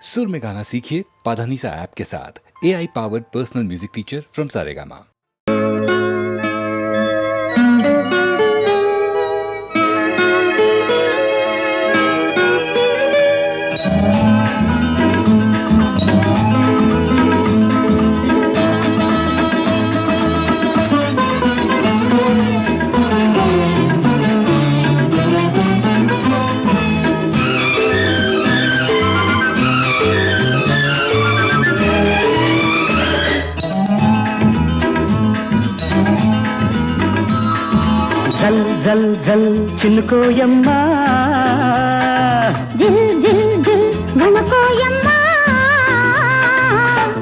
सुर में गाना सीखिए पाधानीसा ऐप के साथ। AI powered personal music teacher from Saregama. జల్ జల్ జల్ చినుకోయమ్మా, జిల్ జిల్ జిల్ వణకోయమ్మా,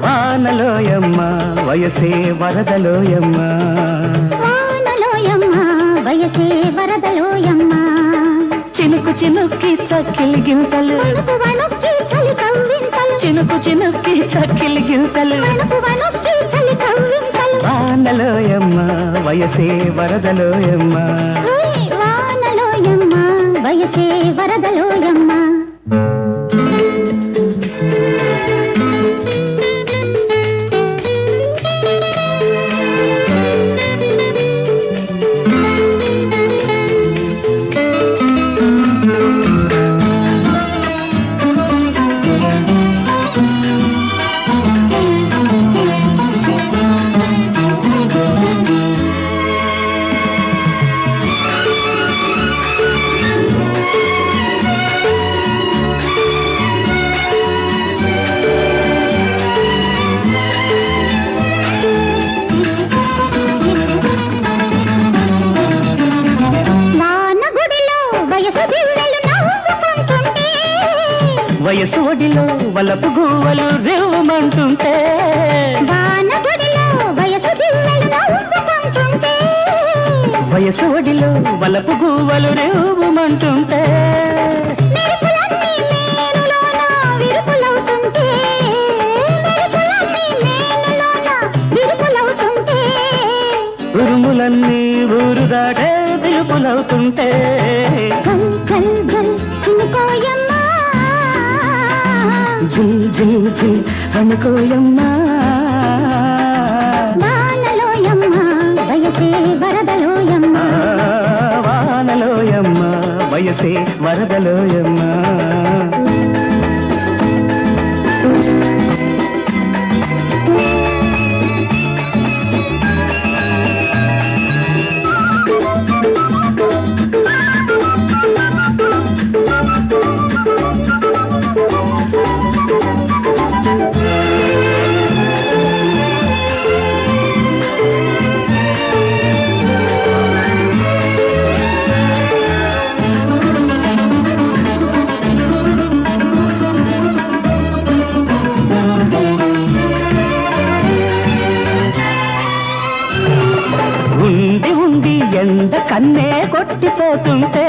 వానలోయమ్మా వయసే వరదలోయమ్మా, వానలోయమ్మా వయసే వరదలోయమ్మా, చినుకు చినుక్కి చక్కిలి గింతలు, వణుకు వణుక్కి చలి కవ్వింతలు, చినుకు చినుక్కి చక్కిలి గింతలు, వణుకు వణుక్కి చలి కవ్వింతలు, వానలోయమ్మా వయసే వరదలోయమ్మా, హోయ్ వానలోయమ్మా వయసే వరదలోయమ్మా. వయసు ఒడిలో వలపు గువ్వలు రేవుమంటుంటే, వానగుడిలో వయసు దివ్వెలు నవ్వుకుంటుంటే, వయసు ఒడిలో వలపు గువ్వలు రేవుమంటుంటే, మెరుపులన్నీ మేనులోన విరుపులవుతుంటే, మెరుపులన్నీ మేనులోన విరుపులవుతుంటే, ఉరుములన్నీ ఊరు దాటే పిలుపులవుతుంటే, జల్ జల్ జల్ చినుకోయమ్మా, జిల్ జిల్ జిల్ అనుకోయమ్మా, వానలోయమ్మా వయసే వరదలోయమ్మా, వానలోయమ్మా వయసే వరదలోయమ్మా. ఉండి ఉండి ఎండ కన్నే కొట్టిపోతుంటే,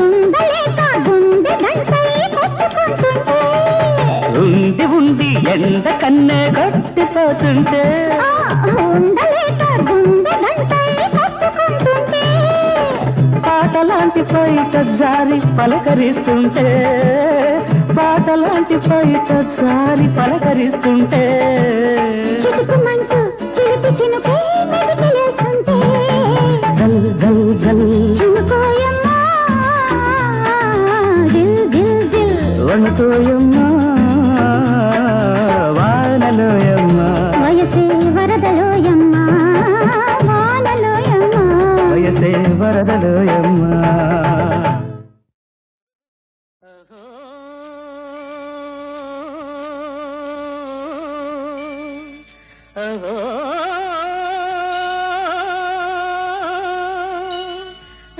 ఉండలేక గుండె గంటై కొట్టుకుంటుంటే, ఉండి ఉండి ఎండ కన్నే కొట్టిపోతుంటే, ఉండలేక గుండె గంటై కొట్టుకుంటుంటే, పాటలాంటి పైట జారి పలకరిస్తుంటే, పాటలాంటి పైట జారి పలకరిస్తుంటే, చిటుకుమంటూ చిలిపి చినుకే మెడికలేస్తుంటే, జల్ జల్ జల్ చినుకోయమ్మా, జిల్ జిల్ జిల్ వణుకోయమ్మా, వానలోయమ్మా వయసే వరదలోయమ్మా, వానలోయమ్మా. వయసే వరదలోయమ్మా.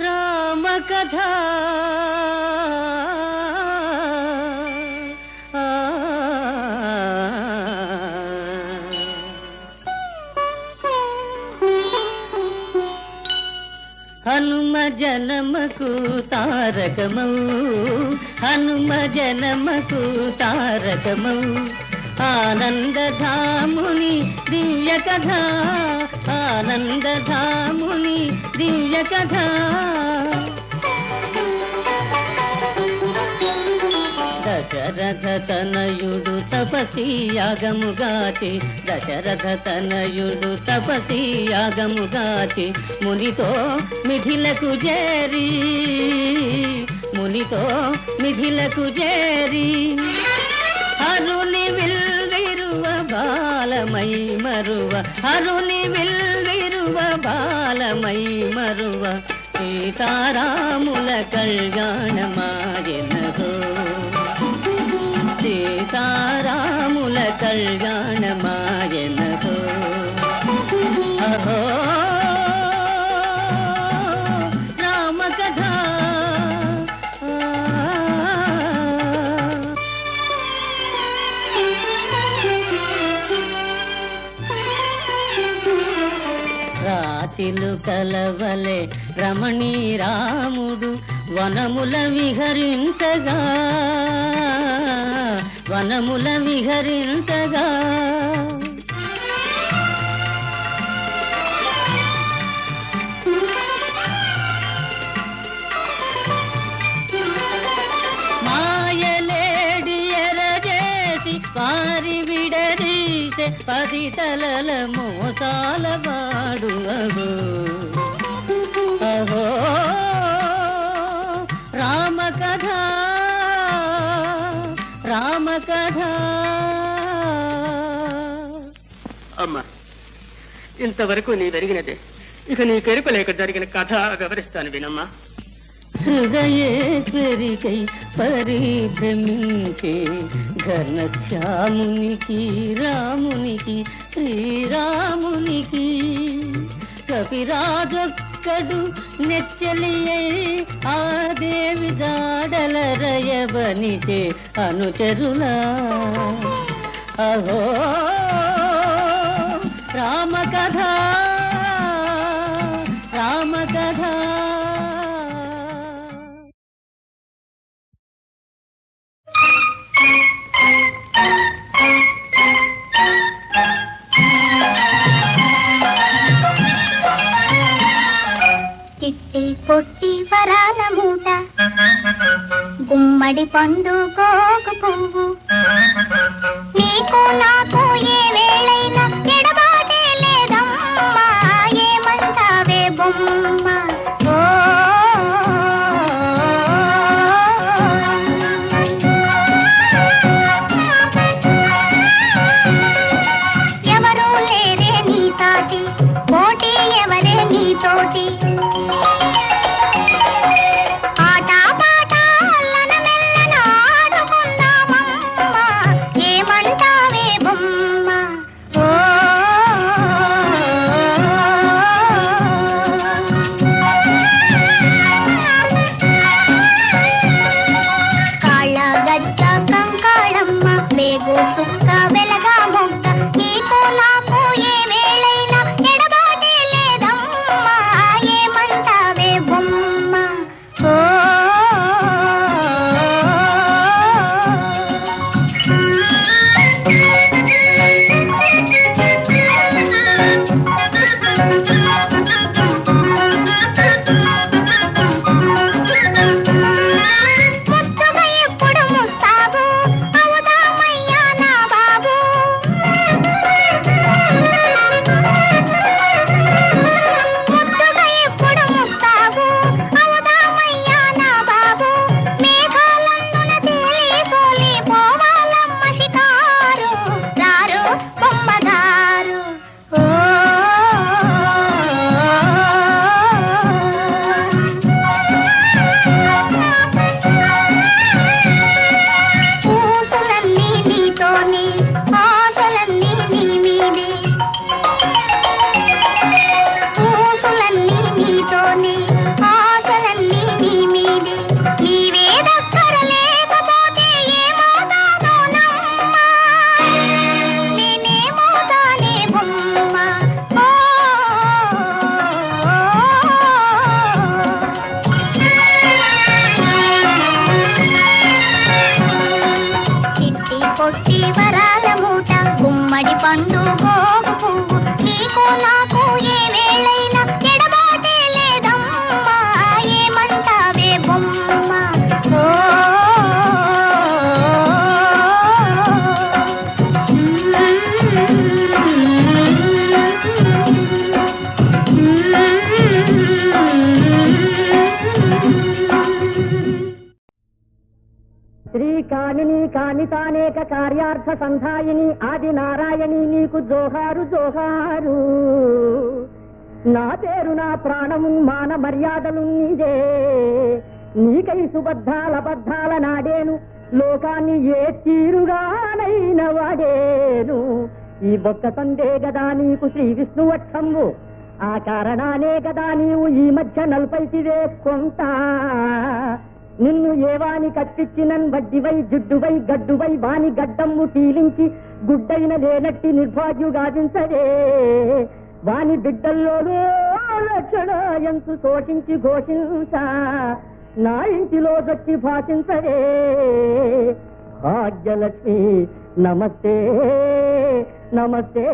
రామకథ హనుమ జనమకు తారకమౌ, హనుమ జనమకు తారకమౌ, ఆనందధాముని దివ్య కథ, ఆనందధాముని దివ్య కథ. దశ దశరథ తనయుడు తపసి యాగముగాచి దశరథ తనయుడు తపసి యాగముగాచి మునితో మిథిలకు చేరి మునితో మిథిలకు చేరి హరుని విల్విరువ బాలమై మరువ హరుని విల్విరువ బాలమై మరువ సీతారాముల కళ్యాణమాయనగో సీతారాముల కళ్యాణమాయనగో అహో రామకథ రాతిలు కలవలే రమణీ రాముడు వనముల విహరించగా వనముల విహరించగా మాయలేడి ఎరజేసి వారి విడదీసే 10 తలల మోసాల వాడు అగో అహో రామకథ రామకథ. అమ్మా, ఇంతవరకు నీ జరిగినదే, ఇక నీ కెరుపలేక జరిగిన కథ వివరిస్తాను వినమ్మా. హృదయేశ్వరికై పరిభ్రమించే ఘనశ్యామునికి రామునికి శ్రీరామునికి కపిరాజొక్కడు నెచ్చలియై ఆ దేవి జాడల రయబనిచే అనుచరులా అహో రామకథ రామకథ. చిట్టి పొట్టి వరాల మూట గుమ్మడి పండు కోకు పువ్వు నీకు నాకు ఏ వేళైనా ఎడబాటే లేదమ్మా ఏమంటావే బొమ్మ ఓ ఎవరూ లేరే నీ సాటి పోటీ ఎవరే నీతోటి చుక్క వెలగా మొక్క నీకు నాకు ఏ వేళైనా ఎడబాటే లేదమ్మా ఏమంటావే బొమ్మ ఓ ముద్దుగా ఎప్పుడు ముస్తాబు అవుదామయ్యా నా బాబు ముద్దుగా ఎప్పుడు ముస్తాబు అవుదామయ్యా నా బాబు మేఘాలందున తేలి సోలి పోవాలమ్మ షికారు రారు బొమ్మగారు ఓ పూసులన్నీ నీతోని ఆశలన్నీ నీ మీదే పూసులన్నీ నీతోని ఆశలన్నీ నీ మీదే నీవే దగ్గర లేకపోతే ఏమవుతానో నమ్మా నేనేమవుతానే బొమ్మ ఓ చిట్టి పొట్టి వరాల మూట గుమ్మడి పండు గోగు పువ్వు నీకు నాకు ఏ వేళైనా ఎడబాటే లేదమ్మా ఏమంటావే బొమ్మ ఓ కాని తానేక కార్యార్థ సంధాయిని ఆది నారాయణి నీకు జోహారు జోహారు. నా పేరు నా ప్రాణము మాన మర్యాదలు నీదే, నీకై సుబద్ధాల బద్ధాల నాడేను, లోకాన్ని ఏ తీరుగానైన వాడేను. ఈ బొక్క సందే గదా నీకు శ్రీ విష్ణువక్షంబు, ఆ కారణానే గదా నీవు ఈ మధ్య నల్పైతివే కొంత. నిన్ను ఏవాని కట్టించినన్ వడ్డివై జుడ్డువై గడ్డువై వాని గడ్డమ్ము కీలించి గుడ్డైన లేనట్టి నిర్భాగ్యుగాదించదే. వాని బిడ్డల్లోనూ లక్షణ ఎంతు శోషించి ఘోషించ నా ఇంటిలో దొచ్చి భాషించదే. భాగ్యలక్ష్మి నమస్తే నమస్తే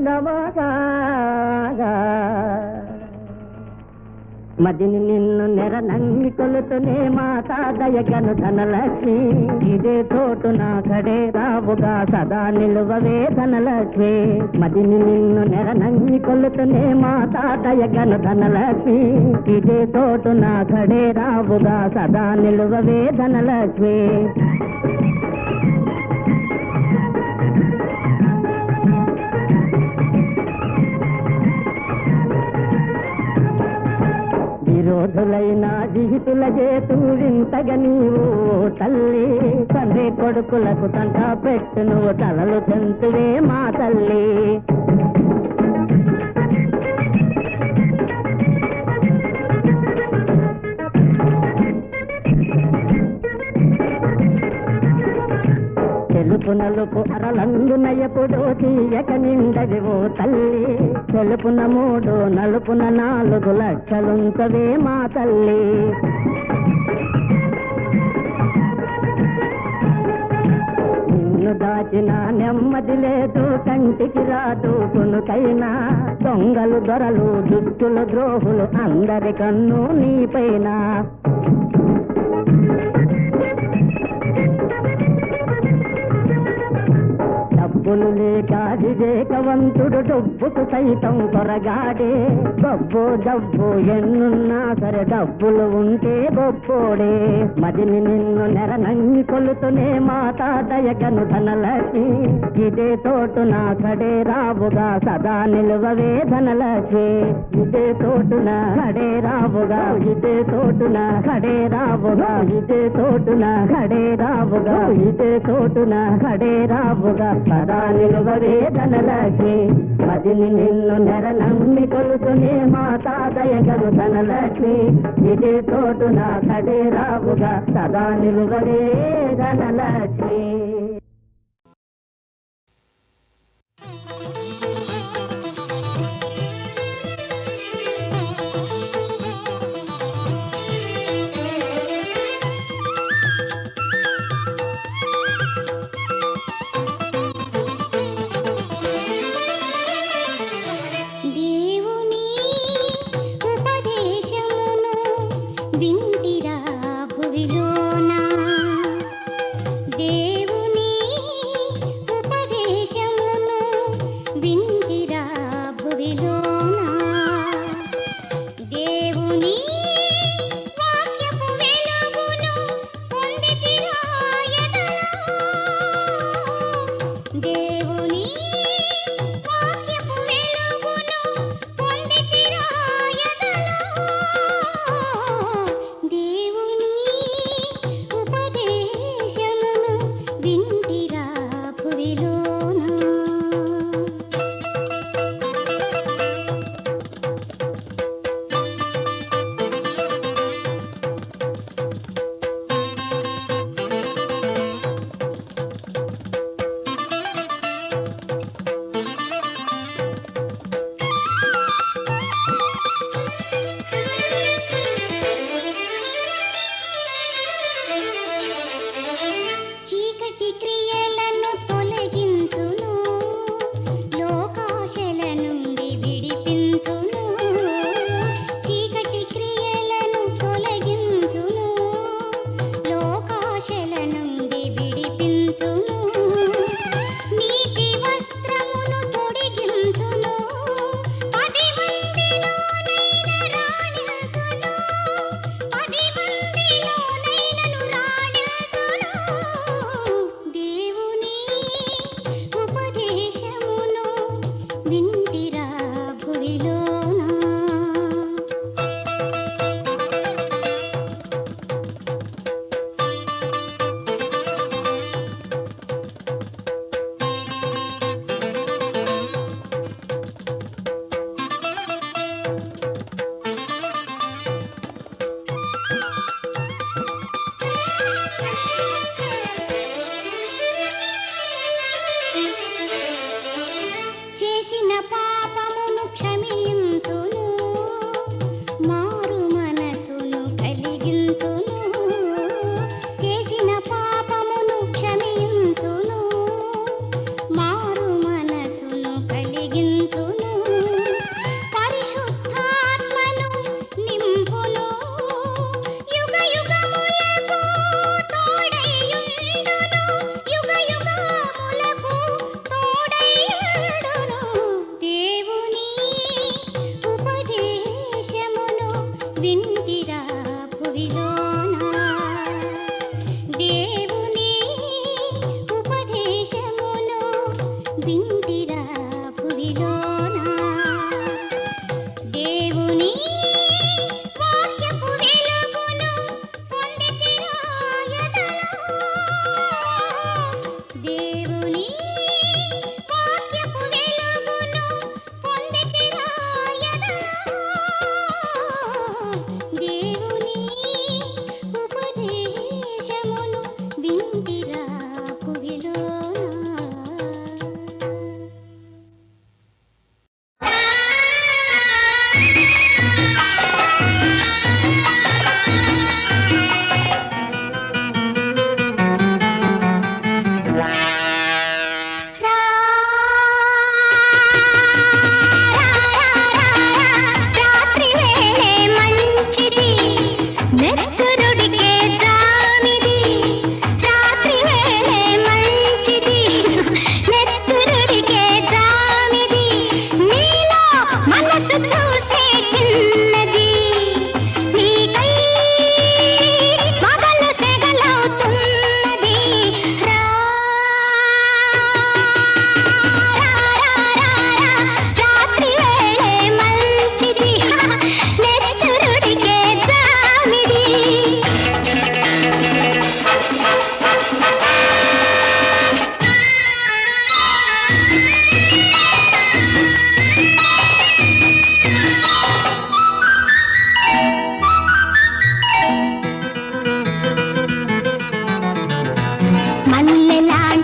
నమస్కార. మదిని నిన్ను నెర నంగి కొలుతునే మాతా దయగను ధనలక్ష్మి, ఇదే చోటు నా కడే రావుగా సదా నిలువవే ధనలక్ష్మి. మదిని నిన్ను నెర నంగి కొలుతునే మాతా దయగను ధనలక్ష్మి, ఇదే చోటు నా కడే రావుగా సదా నిలువవే ధనలక్ష్మి. విరోధులైన జిహితుల చేతు వింతగా నీవు తల్లి, తండ్రి కొడుకులకు తంట పెట్టు నువ్వు తలలు తెంతువే మా తల్లి. తెలుపు నలుపు అరలందున ఎప్పుడు తీయక నిండదివో తల్లి, తెలుపున 3 నలుపున 4 లక్షలుంచవే మా తల్లి. నిన్ను దాచిన నెమ్మది లేదు కంటికి రాదు కొనుకైనా, దొంగలు దొరలు దుష్టులు ద్రోహులు అందరి కన్ను నీపైన. డబ్బులు లేక వివేకవంతుడు డబ్బుకు సైతం కొరగాడే, డబ్బు డబ్బు ఎన్నున్నా సరే డబ్బులు ఉంటే గొప్పోడే. మదిని నిన్ను నెర నంగి కొలుతునే మాతా దయగను ధనలక్ష్మి, ఇదే తోటు నా కడే రావుగా సదా నిలువవే ధనలక్ష్మి. ఇదే తోటున కడే రావుగా, ఇదే తోటున కడే రావుగా, ఇదే తోటున కడే రావుగా, ఇదే తోటున కడే రావుగా సదా నిలువవే ధనలక్ష్మి. మదిని నిన్ను నెర నమ్మి కొలుతునే మాతా దయగను ధనలక్ష్మి, ఇదే తోటు నా కడే రావుగా సదా నిలువవే ధనలక్ష్మి. దేవుని ఉపదేశమును వింటిరా భువిలోన, దేవుని ఉపదేశమును వింటిరా భువిలోన. దేవుని వాక్యపు వెలుగును పొందితిరా ఎదలో, దేవుని వాక్యపు వెలుగును పొందితిరా ఎదలో. దేవుని ఉపదేశమును వింటిరా భువిలోన. చీకటి క్రియలను తొలగించును, లోకాశల నుండి విడిపించును. చీకటి క్రియలను తొలగించును, లోకాశల నుండి విడిపించును. నీతి వస్త్రమును తొడిగించును, 10 మందిలోనైన రాణించును, 10 మందిలోనైనను రాణించును.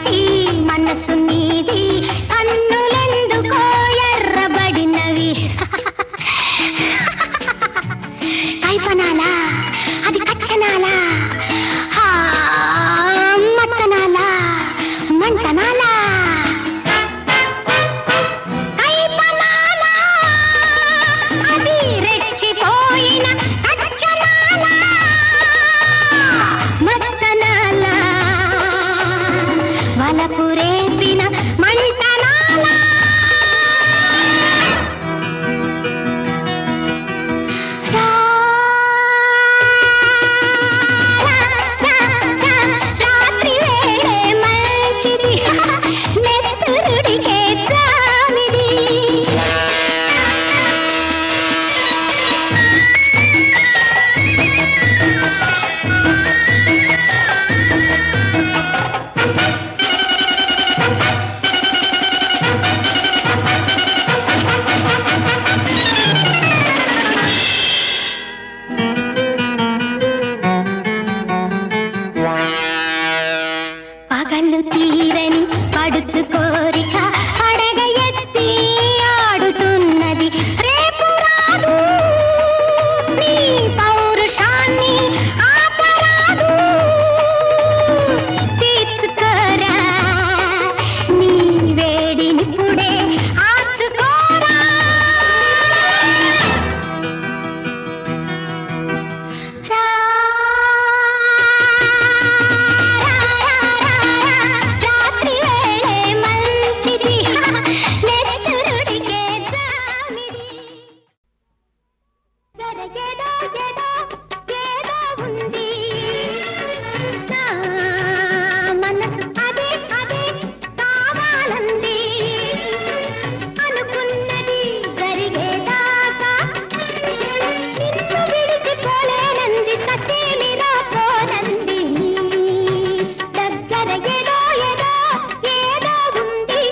లాంటి మనసు నీది కన్నులెందుకో ఎర్రబడినవి కైపనాలా అది కచ్చనాలా మత్తనాలా మంటనాలా కైపనాలా అది రెచ్చిపోయిన కచ్చనాలా మత్తనాలా వలపు రేపిన మంటనాలా రాత్రి వేళే మంచిది నెత్తురుడికే చామిది పగలు తీరని పడుచు కోరిక పడగ ఎత్తి ఆడుతున్నది రేపు రాదు నీ పౌరుషాన్ని ఆపరాదు తీర్చుకోరా నీ వేడిని పుడే ఆచుకోరా రాత్రి వేళే మంచిది నెత్తురుడికే చామిది జరగేదో ఏదో ఉంది నా మనసు అదే కావాలంది అనుకున్నది జరిగేదాకా నిన్ను విడిచిపోలేనంది ససేమిరా పోనంది దగ్గర ఏదో ఉంది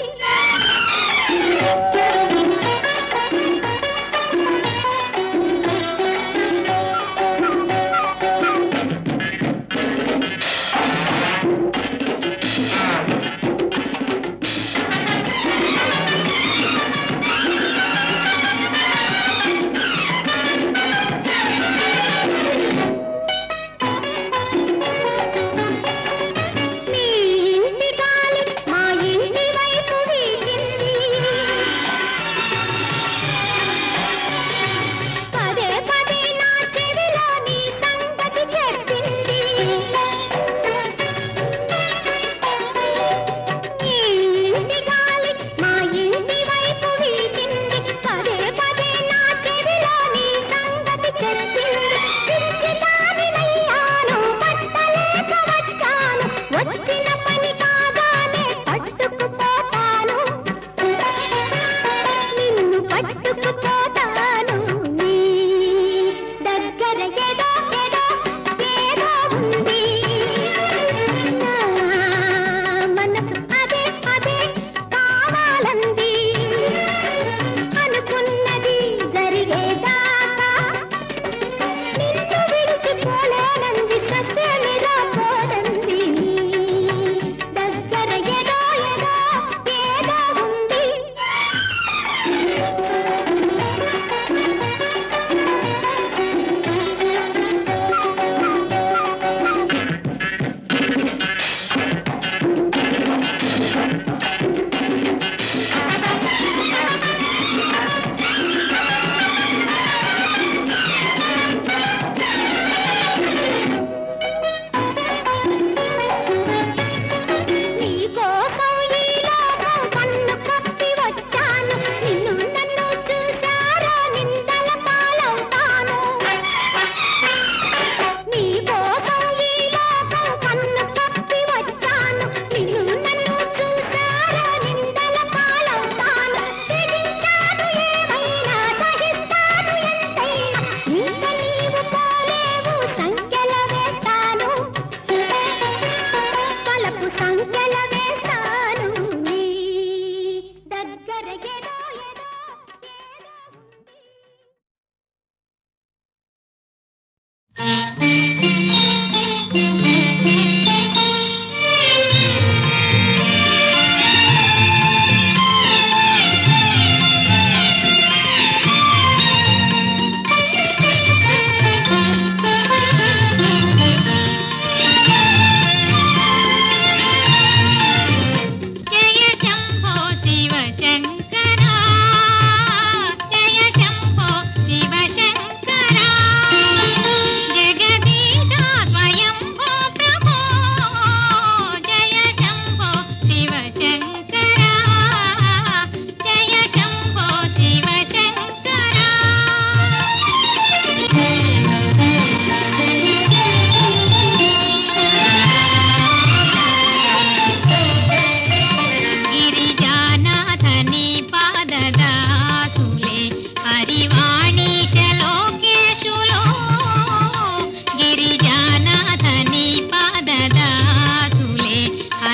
నీ ఇంటి గాలి మా ఇంటి వైపు వీచింది పదే పదే నా చెవిలో నీ సంగతి చెప్పింది నీ ఇంటి గాలి మా ఇంటి వైపు వీచింది పదే పదే నా చెవిలో నీ సంగతి చెప్పింది పిలిచి దానినయ్యాను పట్టలేక వచ్చాను వచ్చిన పని కాగానే పట్టుకుపోతాను నిన్ను పట్టుకుపోతాను నీ దగ్గర ఏదో ఉంది నా మనసు అదే కావాలంది అనుకున్నది జరిగేదాకా నిన్ను విడిచిపోలేనంది సస్యమిరా పోదంది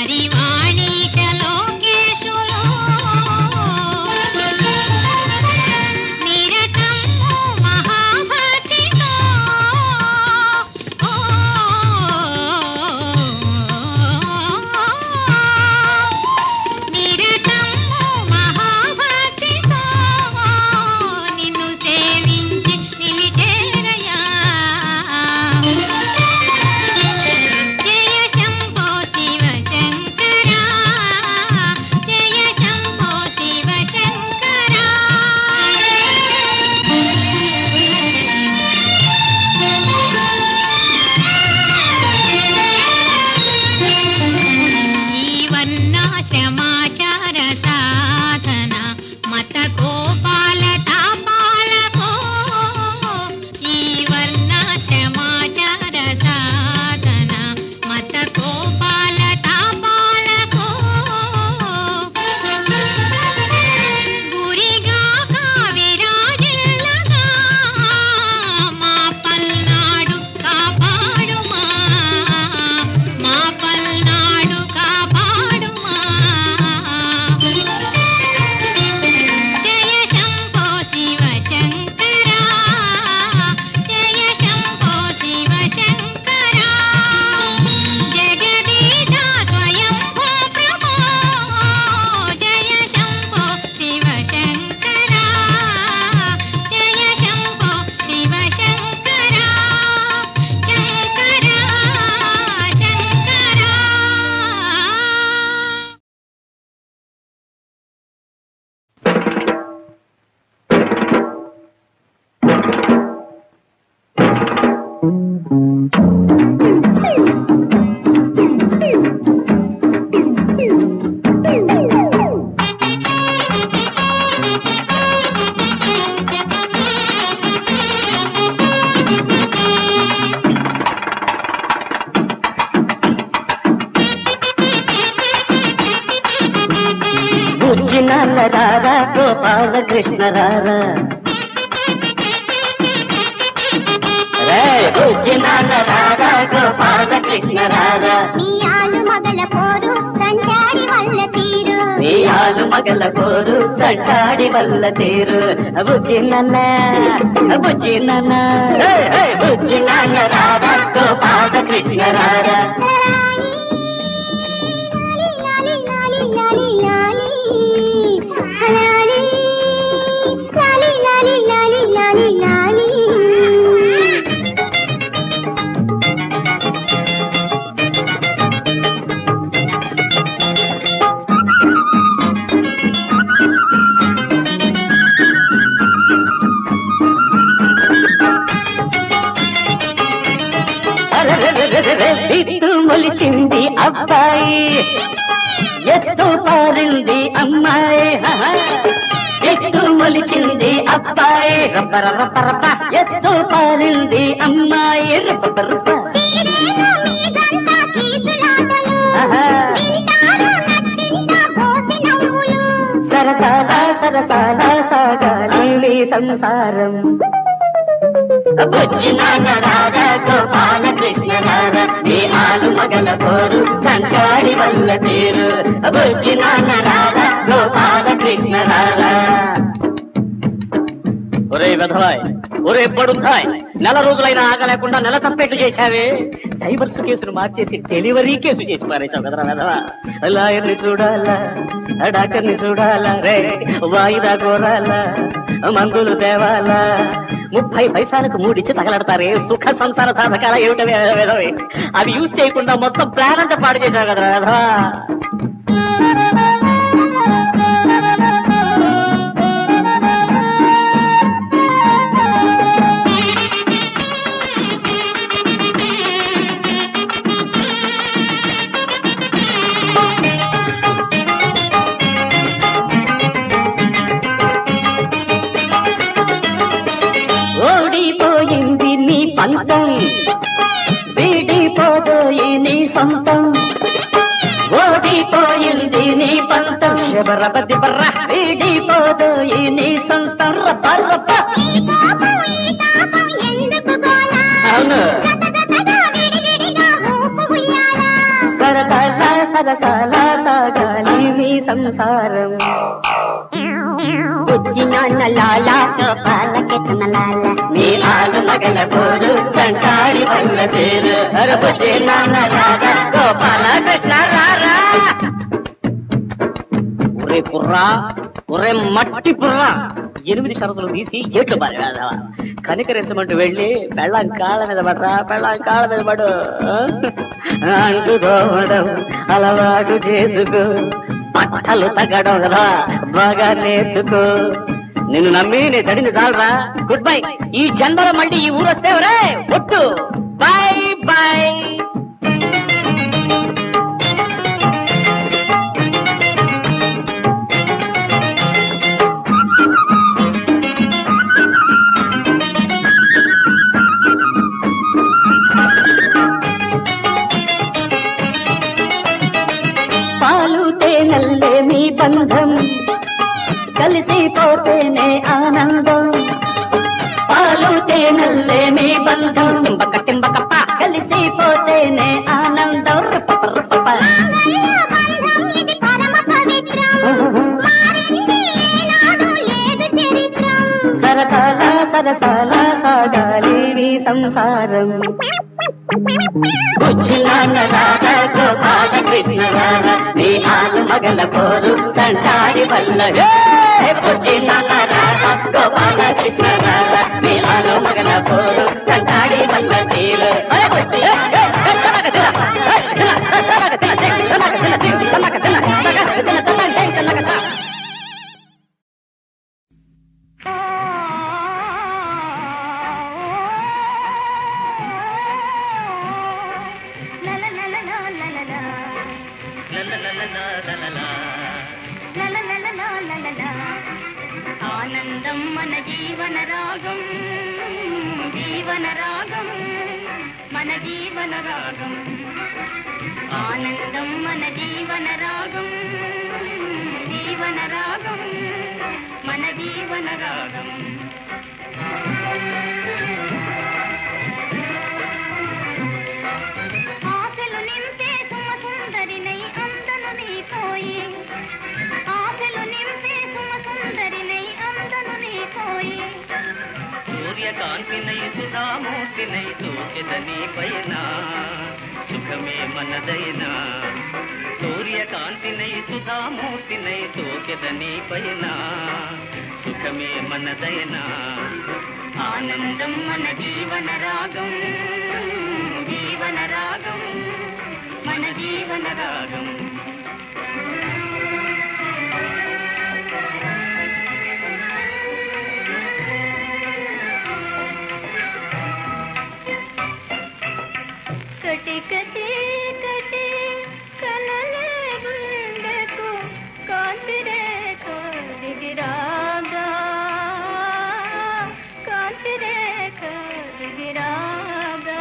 పరివాళీశలో కేశులో నిరతము మహాభక్తితో నిరతము మహాభక్తితో నిన్ను సేవించి నిలిచేరయా జయ శంభో శివ శంకరా జయ శంభో శివ శంకరా ఈ వర్ణాశ్రమాచార సాధన మత గోపాల తాపాలకో ఈ వర్ణాశ్రమాచార సాధన మత గోపాల తాపాలకో గురిగాక విరాజిల్లగా మా పల్నాడు కాపాడుమా మా పల్నాడు కాపాడుమా జయ శంభో శివ శంకరా జయ శంభో శివ శంకరా జగదీశ స్వయంభో ప్రభో జయ శంభో శివ శంకరా జయ శంభో శివ శంకరా శంకరా శంకరా బుజ్జి నాన్న రారా గోపాలకృష్ణ రారా రే బుజ్జి నాన్న రారా గోపాలకృష్ణ రారా నీయాలు మగల పోరు సంచాడి వల్ల తీరు నీయాలు మగల పోరు చంటాడి వల్ల తీరు బుజ్జి నాన్న బుజ్జి నాన్న బుజ్జి నాన్న రారా గోపాలకృష్ణ రారా లాలి లాలి లాలి లాలి లాలి లాలి లాలి లాలి లాలి ఎత్తు మొలిచింది అబ్బాయి ఎత్తు పారింది అమ్మాయి ఎత్తు మొలిచింది అబ్బాయి రబ్బర రబ్బరబ్బ ఎత్తు పారింది అమ్మాయి రబ్బ రబ్బ తీరేగా మీదంతా కీచులాటలు తింటారు నట్టింట పోసి నవ్వులు సరదాగా సరసాలా సాగాలి నీ సంసారం బుజ్జి నాన్న రారా గోపాలకృష్ణ రారా నీ ఆలు మగల పోరు సంచాడి వల్ల తీరు బుజ్జి నాన్న రారా గోపాలకృష్ణ రారా ఒరే వెధవాయ్ ఒరే పడుతాయ్ నెల రోజులైనా ఆగలేకుండా నెల తప్పేట్లు చేశావే డైవర్స్ కేసును మార్చేసి డెలివరీ కేసు చేసి పారేశావు కదరా వెధవా లాయర్ని చూడాలా డాక్టర్ని చూడాలా రే వాయిదా కోరాలా మందులు తేవాలా 30 పైసలకు 3 ఇచ్చి తగలడతారే సుఖ సంసార సాధకాల ఏమిటవే వెధవే అవి యూజ్ చేయకుండా మొత్తం ప్లాన్ అంతా పాడు చేశావు కదరా వెధవా ఓడిపోయింది నీ పంతం వీడిపోదోయి నీ సొంతం ఓడిపోయింది నీ పంతం శబరబది బర్ర వీడిపోదోయి నీ సొంతం రబ్బ రబ్బ అవును సరదాగా సరసాల సాగాలి మీ సంసారం. బుజ్జి నాన్న లాల గోపాలకి తన లాల మీ ఆలు మగల పోరు చంటాడి వల్ల సేరు. అరే బుజ్జి నాన్న రారా గోపాల కృష్ణ రారా. ఒరే కుర్రా, ఒరే మట్టి పుర్రా, 8 షరతులు తీసి ఏట్లు పారేదా. కనికరించమంటూ వెళ్ళి పెళ్ళం కాళ్ళ మీద పడరా, పెళ్ళం కాళ్ళ మీద పడు. అంటు దోవడం అలవాటు చేసుకో, పట్టలు తగ్గడం రా బాగా నేర్చుకో. నిన్ను నమ్మి నీ చడింది చాలరా. Good bye. ఈ జన్మలో మళ్ళీ ఈ ఊరు వస్తే రే ఒట్టు. By by. పాలు తేనల్లే మీ బంధం, కలిసిపోతేనే ఆనందం. పాలు తేనల్లే మీ బంధం, టింబక టింబకప్ప, కలిసిపోతేనే ఆనందం. రుపప రుపప. ఇది పరమ పవిత్రం, మారింది ఏనాడు లేదు చరిత్రం. సరసాల సరసాల సాగాలి మీ సంసారం. బుజ్జి నాన్న రారా గోపాల కృష్ణ రారా, మీ ఆలు మగల పోరు చంటాడి వల్ల. బుజ్జి నాన్న రారా గోపాల కృష్ణ రారా, మీ ఆలు మగల పోరు చంటాడి వల్ల తీరు. ఆనందం మన జీవన రాగం, జీవన రాగం, మన జీవన రాగం. ఆనందం మన జీవన రాగం, జీవన రాగం, మన జీవన రాగం. ఆశలు నింపే సుమసుందరినై అందను నీపోయి, ఆశలు నింపే సుమసుందరినై అందను నీపోయి. సూర్యకాంతినై సుధామూర్తినై సోకెదని పైన సుఖమే మనదైనా. సూర్యకాంతినై సుధామూర్తినై సోకెదని పైన సుఖమే మనదైనా. ఆనందం మన జీవన రాగం, జీవన రాగం, మన జీవన రాగం. కటి కటి కటి కలలే గుండెకు కాంతిరే దిగిరాగా, కాంతిరే దిగిరాగా.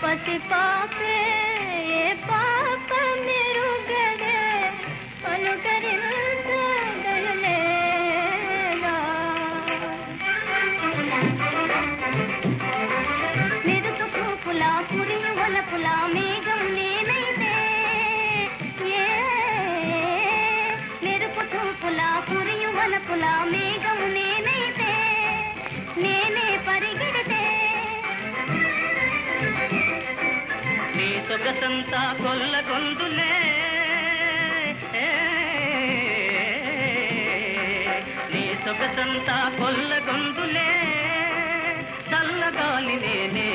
పసి పాపే ఏ పాప మెరుగడే అనుకరించగలలేగా. మెరుపు చూపుల పురియు వలపుల మేఘం నేనైతే, మెరుపు చూపుల పురియు వలపుల మేఘం నేనైతే, నేనే పరిగెడితే. నీ సొగసంతా కొల్లగొందులే, నీ సొగసంతా కొల్లగొందులే. చల్లగాలి నేనే